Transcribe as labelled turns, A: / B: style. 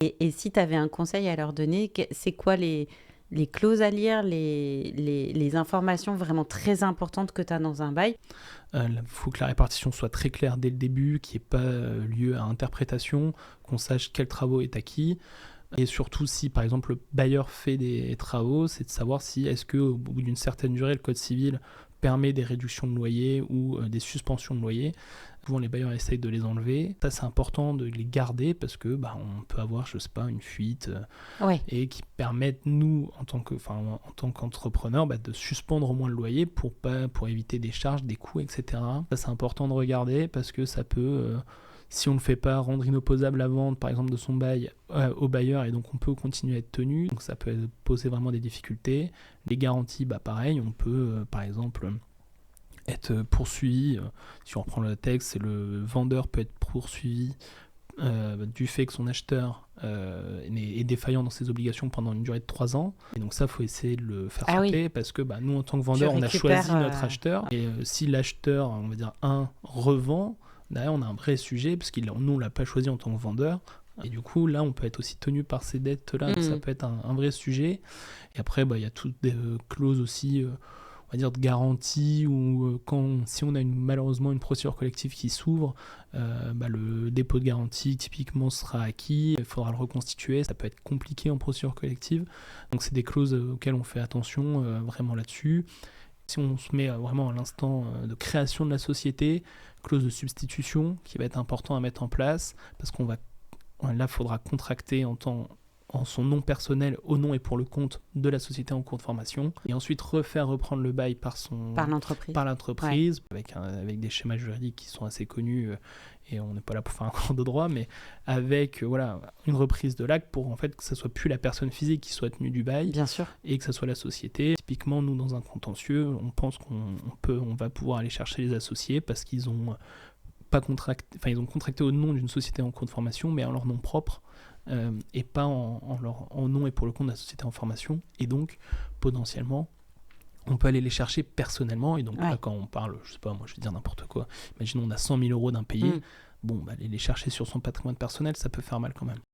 A: Et si tu avais un conseil à leur donner, c'est quoi les clauses à lire, les informations vraiment très importantes que tu as dans un bail?
B: Il faut que la répartition soit très claire dès le début, qu'il n'y ait pas lieu à interprétation, qu'on sache quel travaux est acquis. Et surtout, si par exemple le bailleur fait des travaux, c'est de savoir si est-ce qu'au bout d'une certaine durée, le code civil permet des réductions de loyer ou des suspensions de loyer. Souvent, les bailleurs essayent de les enlever. Ça, c'est important de les garder parce que on peut avoir, je sais pas, une fuite
A: Ouais.
B: et qui permettent, nous, en tant qu'entrepreneurs, de suspendre au moins le loyer pour éviter des charges, des coûts, etc. Ça, c'est important de regarder parce que ça peut, si on ne le fait pas, rendre inopposable la vente, par exemple, de son bail au bailleur, et donc on peut continuer à être tenu. Donc ça peut poser vraiment des difficultés. Les garanties, pareil, on peut, par exemple, être poursuivi. Si on reprend le texte, le vendeur peut être poursuivi du fait que son acheteur est défaillant dans ses obligations pendant une durée de 3 ans. Et donc ça, il faut essayer de le faire
A: Ah oui,
B: sauter parce que nous, en tant que
A: tu
B: vendeur, on a choisi
A: récupères.
B: notre acheteur. Et si l'acheteur, on va dire, revend, derrière, on a un vrai sujet parce que nous, on ne l'a pas choisi en tant que vendeur. Et du coup, là, on peut être aussi tenu par ces dettes-là. Donc ça peut être un vrai sujet. Et après, il y a toutes des clauses aussi on va dire de garantie ou si on a malheureusement une procédure collective qui s'ouvre, le dépôt de garantie typiquement sera acquis, il faudra le reconstituer, ça peut être compliqué en procédure collective, donc c'est des clauses auxquelles on fait attention vraiment là-dessus. Si on se met vraiment à l'instant de création de la société, clause de substitution qui va être important à mettre en place, parce là, il faudra contracter en son nom personnel, au nom et pour le compte de la société en cours de formation, et ensuite reprendre le bail par
A: L'entreprise.
B: l'entreprise, avec des schémas juridiques qui sont assez connus, et on n'est pas là pour faire un cours de droit, mais avec une reprise de l'acte pour en fait que ce soit plus la personne physique qui soit tenue du bail,
A: Bien sûr.
B: et que ce soit la société. Typiquement, nous, dans un contentieux, on pense qu'on va pouvoir aller chercher les associés parce qu'ils ont pas contracté, ils ont contracté au nom d'une société en cours de formation, mais en leur nom propre, et pas en nom et pour le compte de la société en formation. Et donc, potentiellement, on peut aller les chercher personnellement. Et donc, là, quand on parle, je sais pas, moi, je vais dire n'importe quoi. Imaginons, on a 100 000 euros d'impayés. Aller les chercher sur son patrimoine personnel, ça peut faire mal quand même.